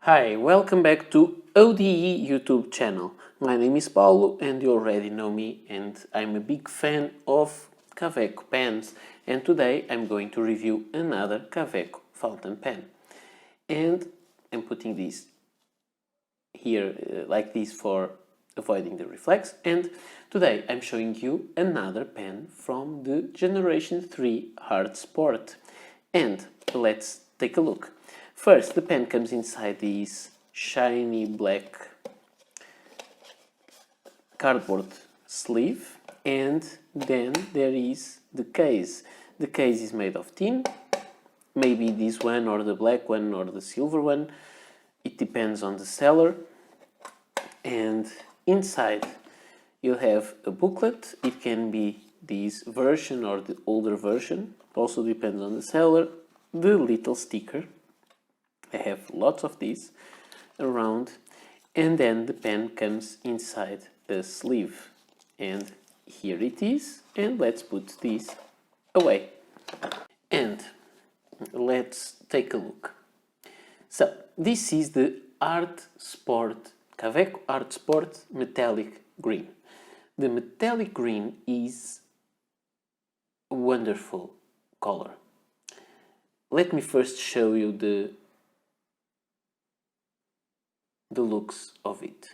Hi, welcome back to ODE YouTube channel. My name is Paulo and you already know me, and I'm a big fan of Kaweco pens, and today I'm going to review another Kaweco fountain pen. And I'm putting this here like this for avoiding the reflex, and today I'm showing you another pen from the Generation 3 Hard Sport. And let's take a look. First, the pen comes inside this shiny black cardboard sleeve, and then there is the case. The case is made of tin, maybe this one or the black one or the silver one, it depends on the seller. And inside you have a booklet. It can be this version or the older version, also depends on the seller. The little sticker, I have lots of these around, and then the pen comes inside a sleeve, and here it is. And let's put this away and let's take a look. So this is the Art Sport Kaweco Art Sport Metallic Green. The metallic green is a wonderful color. Let me first show you the looks of it.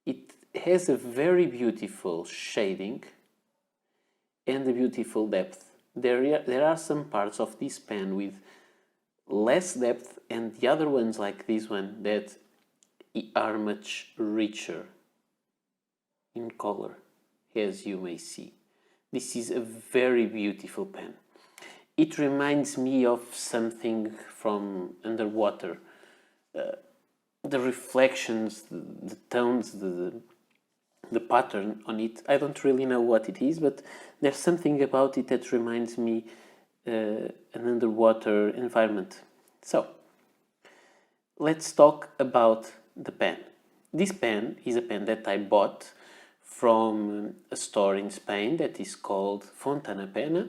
It has a very beautiful shading and a beautiful depth. There are some parts of this pen with less depth, and the other ones like this one that are much richer in color, as you may see. This is a very beautiful pen. It reminds me of something from underwater. The reflections, the tones, the pattern on it, I don't really know what it is, but there's something about it that reminds me an underwater environment. So let's talk about the pen. This pen is a pen that I bought from a store in Spain that is called Fontana Pena,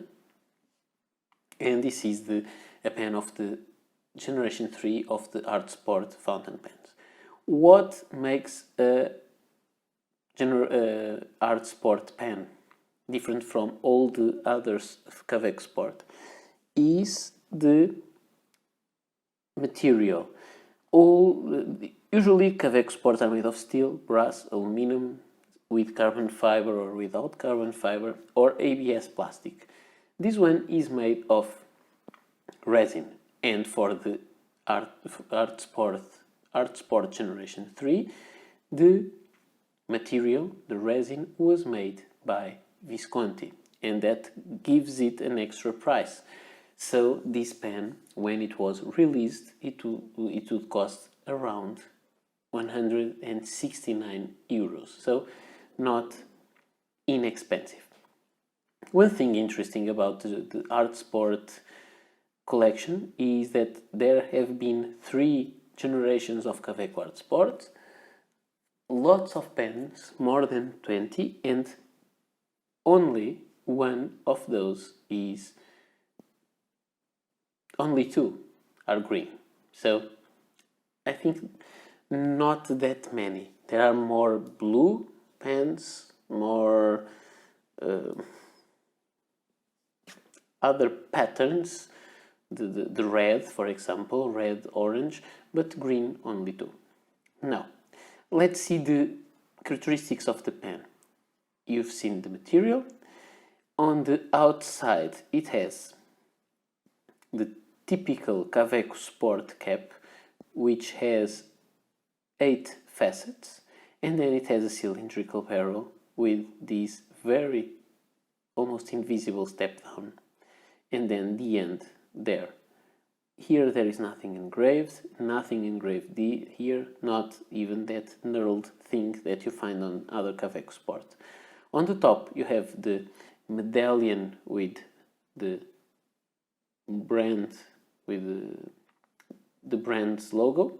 and this is a pen of the Generation 3 of the Art Sport fountain pens. What makes a Art Sport pen different from all the others of Kaweco Sport is the material. Usually Kaweco Sport are made of steel, brass, aluminum, with carbon fiber or without carbon fiber, or ABS plastic. This one is made of resin, and for the Art Sport Generation 3, the material, the resin, was made by Visconti, and that gives it an extra price. So this pen, when it was released, it would cost around 169 euros, so not inexpensive. One thing interesting about the Art Sport collection is that there have been 3 generations of Kaweco Art Sport, lots of pens, more than 20, and only one of those is, only 2 are green. So I think not that many. There are more blue pens, more other patterns, the red, for example, red, orange, but green only 2. Now, let's see the characteristics of the pen. You've seen the material. On the outside, it has the typical Kaweco Sport cap, which has 8 facets, and then it has a cylindrical barrel with this very almost invisible step down, and then the end there. Here there is nothing engraved here, not even that knurled thing that you find on other Kaweco Sport. On the top you have the medallion with the brand, with the brand's logo,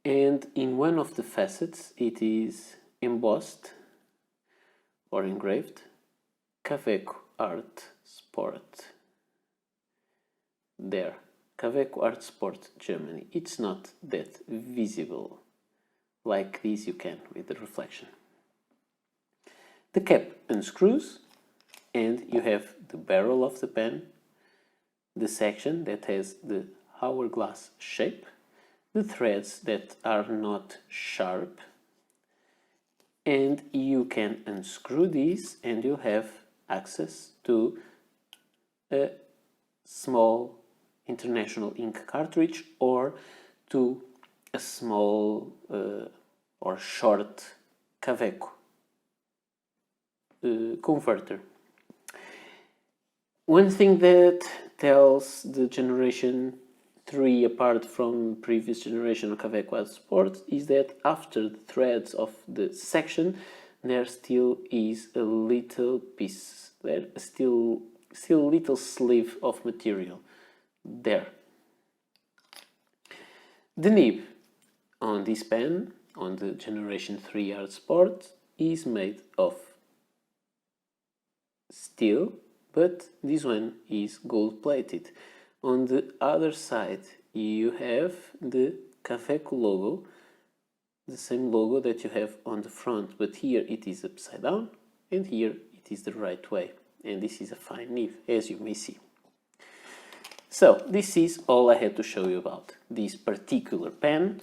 and in one of the facets it is embossed or engraved Kaweco Art Sport. There, Kaweco Art Sport Germany. It's not that visible like this you can with the reflection. The cap unscrews and you have the barrel of the pen, the section that has the hourglass shape, the threads that are not sharp, and you can unscrew these and you have access to a small international ink cartridge or to a small or short Kaweco converter. One thing that tells the generation 3 apart from previous generation of Kaweco Art Sport is that after the threads of the section there still is a little piece, there still a little sleeve of material there. The nib on this pen, on the generation 3 Art Sport, is made of steel, but this one is gold plated. On the other side you have the Kaweco logo, the same logo that you have on the front, but here it is upside down and here it is the right way, and this is a fine nib, as you may see. So this is all I had to show you about this particular pen.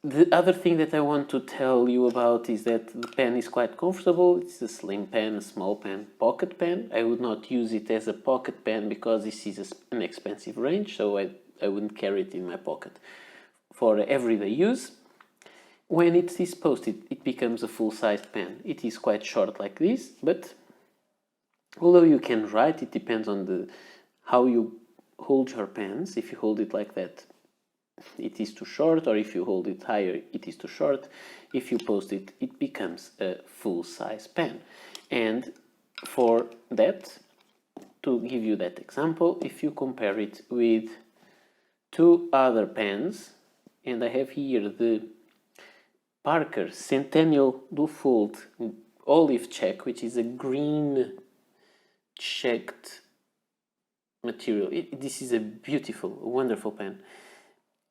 The other thing that I want to tell you about is that the pen is quite comfortable. It's a slim pen, a small pen, pocket pen. I would not use it as a pocket pen because this is an expensive range, so I wouldn't carry it in my pocket for everyday use. When it is posted, it becomes a full-sized pen. It is quite short like this, but although you can write, it depends on how you hold your pens. If you hold it like that, it is too short, or if you hold it higher, it is too short. If you post it, it becomes a full-size pen. And for that, to give you that example, if you compare it with two other pens, and I have here the Parker Centennial Dufold Olive Check, which is a green checked material. This is a beautiful, wonderful pen.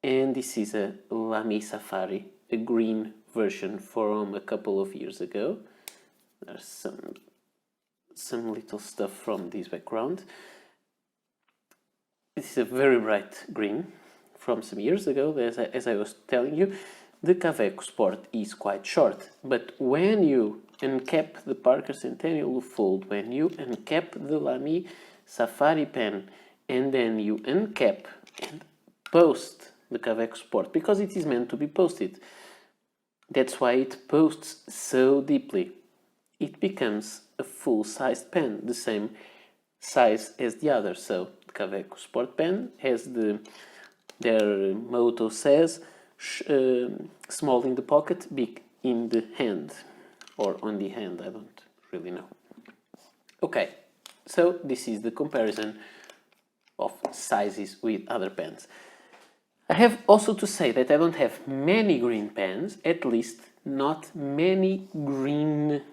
And this is a Lamy Safari, a green version from a couple of years ago. There's some little stuff from this background. This is a very bright green from some years ago. As I was telling you, the Kaweco Sport is quite short, but when you uncap the Parker Centennial Fold, when you uncap the Lamy Safari pen, and then you uncap and post the Kaweco Sport, because it is meant to be posted, that's why it posts so deeply, it becomes a full-sized pen, the same size as the other. So the Kaweco Sport pen has their motto says small in the pocket, big in the hand, or on the hand, I don't really know. Okay, so this is the comparison of sizes with other pens. I have also to say that I don't have many green pens, at least not many green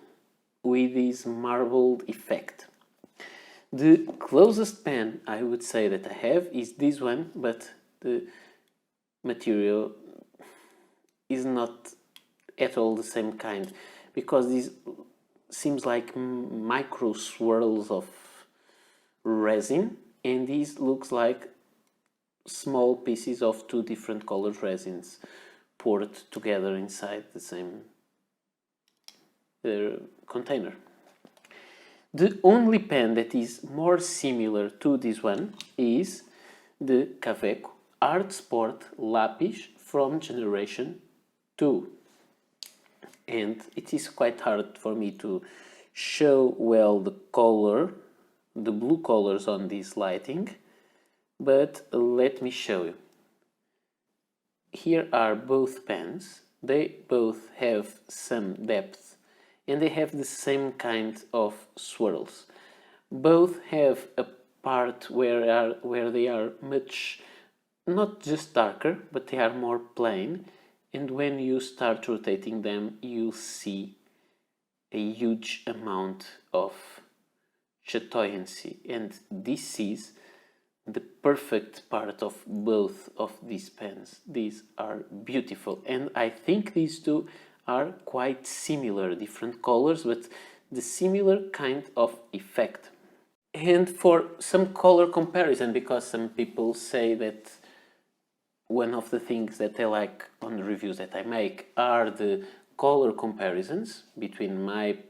with this marbled effect. The closest pen I would say that I have is this one, but the material is not at all the same kind, because this seems like micro swirls of resin, and this looks like small pieces of two different colored resins poured together inside the same container. The only pen that is more similar to this one is the Kaweco Art Sport Lapis from generation 2. And it is quite hard for me to show well the color, the blue colors on this lighting, but let me show you. Here are both pens. They both have some depth and they have the same kind of swirls. Both have a part where they are much, not just darker, but they are more plain, and when you start rotating them you see a huge amount of chatoyancy, and this is the perfect part of both of these pens. These are beautiful, and I think these two are quite similar, different colors, but the similar kind of effect. And for some color comparison, because some people say that one of the things that they like on the reviews that I make are the color comparisons between the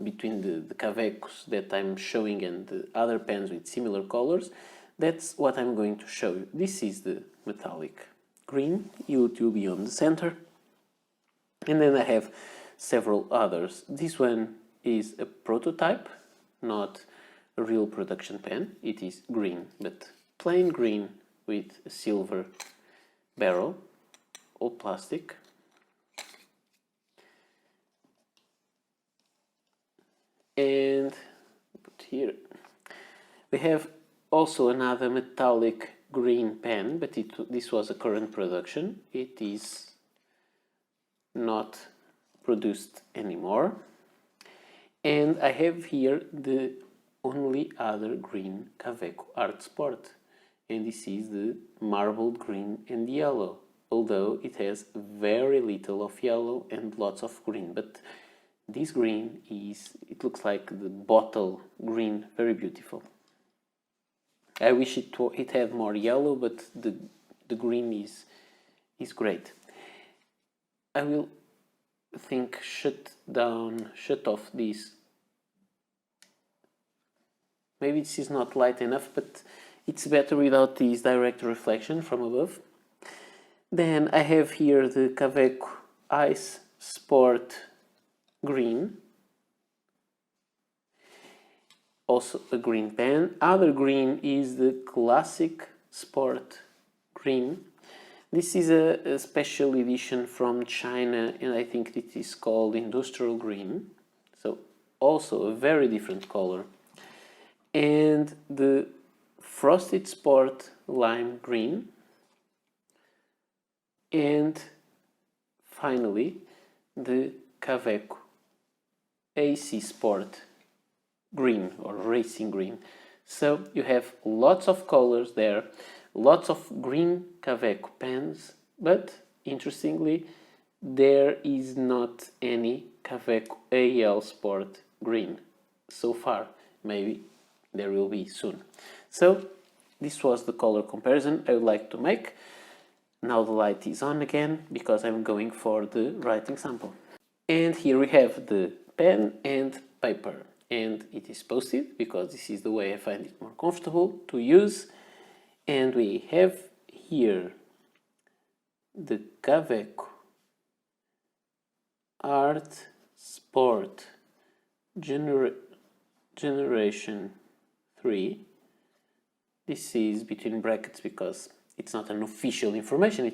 Kawecos that I'm showing and the other pens with similar colors. That's what I'm going to show you. This is the metallic green, to be on the center. And then I have several others. This one is a prototype, not a real production pen. It is green, but plain green with a silver barrel, all plastic. And put here. We have also another metallic green pen, but this was a current production. It is not produced anymore. And I have here the only other green Kaweco Art Sport, and this is the marbled green and yellow, although it has very little of yellow and lots of green. But this green it looks like the bottle green, very beautiful. I wish it had more yellow, but the green is great. I will shut off this. Maybe this is not light enough, but it's better without this direct reflection from above. Then I have here the Kaweco Ice Sport Green. Also a green pen. Other green is the Classic Sport Green. This is a special edition from China, and I think it is called Industrial Green. So also a very different color. And the Frosted Sport Lime Green. And finally the Kaweco AC Sport Green or Racing Green. So you have lots of colors there, lots of green Kaweco pens, but interestingly there is not any Kaweco AL Sport Green so far. Maybe there will be soon. So this was the color comparison I would like to make. Now the light is on again because I'm going for the writing sample. And here we have the pen and paper, and it is posted because this is the way I find it more comfortable to use. And we have here the Kaweco Art Sport Generation 3. This is between brackets because it's not an official information,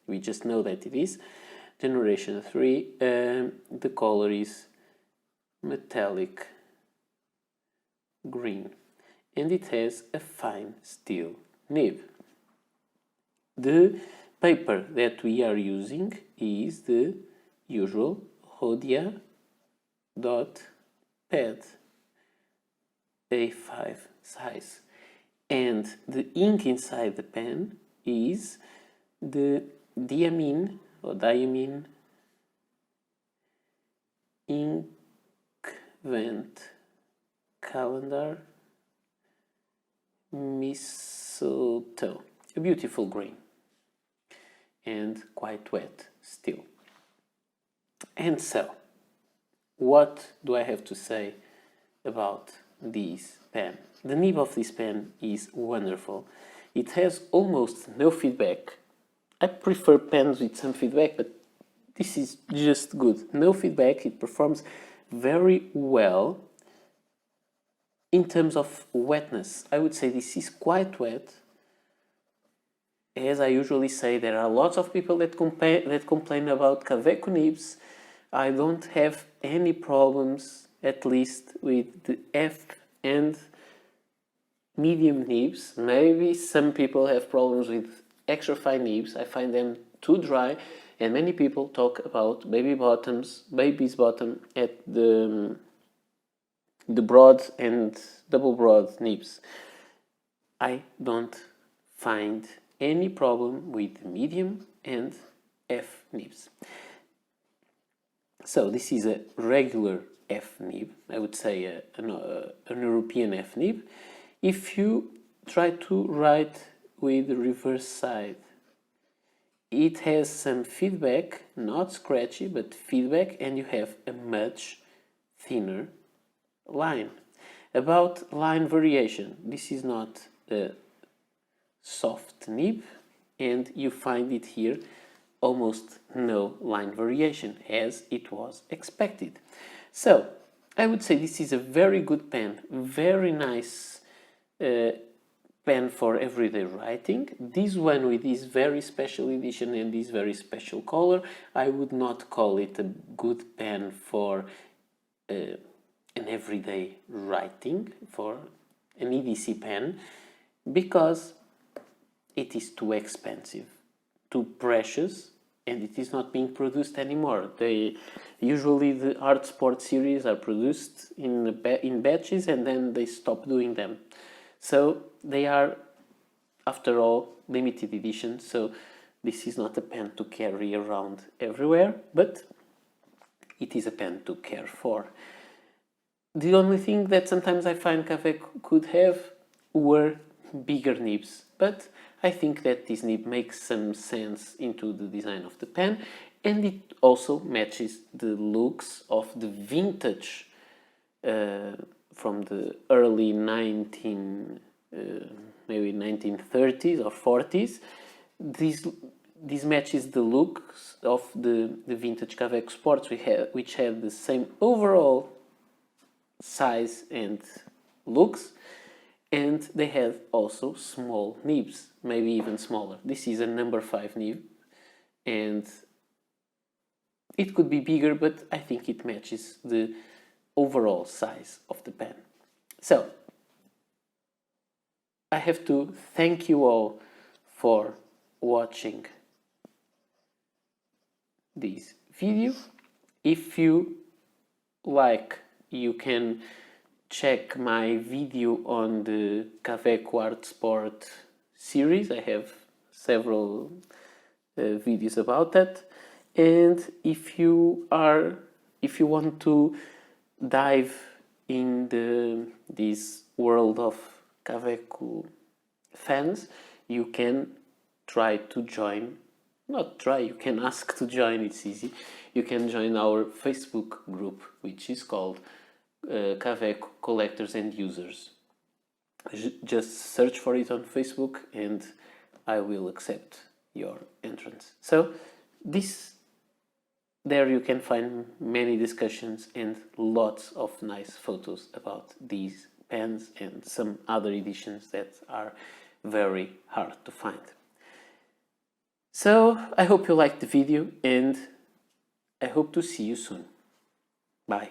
we just know that it is Generation 3. The color is metallic green and it has a fine steel nib. The paper that we are using is the usual Rhodia dot pad A5 size, and the ink inside the pen is the diamine Inkvent Calendar Mistletoe, a beautiful green and quite wet still. And so, what do I have to say about this pen? The nib of this pen is wonderful. It has almost no feedback. I prefer pens with some feedback, but this is just good. No feedback, it performs very well. In terms of wetness, I would say this is quite wet. As I usually say, there are lots of people that complain about Kaweco nibs. I don't have any problems, at least with the F and medium nibs. Maybe some people have problems with extra fine nibs. I find them too dry, and many people talk about baby's bottom at the broad and double broad nibs. I don't find any problem with medium and F nibs. So this is a regular F nib, I would say an European F nib. If you try to write with the reverse side, it has some feedback, not scratchy, but feedback, and you have a much thinner line. About line variation, this is not a soft nib, and you find it here almost no line variation, as it was expected. So I would say this is a very good pen, very nice pen for everyday writing. This one with this very special edition and this very special color, I would not call it a good pen for an everyday writing, for an EDC pen, because it is too expensive, too precious, and it is not being produced anymore. Usually the art sport series are produced in batches and then they stop doing them. So they are, after all, limited editions, so this is not a pen to carry around everywhere, but it is a pen to care for. The only thing that sometimes I find Kaweco could have were bigger nibs, but I think that this nib makes some sense into the design of the pen, and it also matches the looks of the vintage from the early maybe 1930s or 40s. This matches the looks of the vintage Kaweco Sports which had the same overall size and looks, and they have also small nibs, maybe even smaller. This is a number 5 nib, and it could be bigger, but I think it matches the overall size of the pen. So I have to thank you all for watching this video. If you like, you can check my video on the Kaweco Art Sport series. I have several videos about that. And if you want to dive in this world of Kaweco fans, you can try to join. Not try, you can ask to join, it's easy. You can join our Facebook group, which is called Kaweco Collectors and Users. Just search for it on Facebook and I will accept your entrance. So there you can find many discussions and lots of nice photos about these pens and some other editions that are very hard to find. So I hope you liked the video and I hope to see you soon. Bye.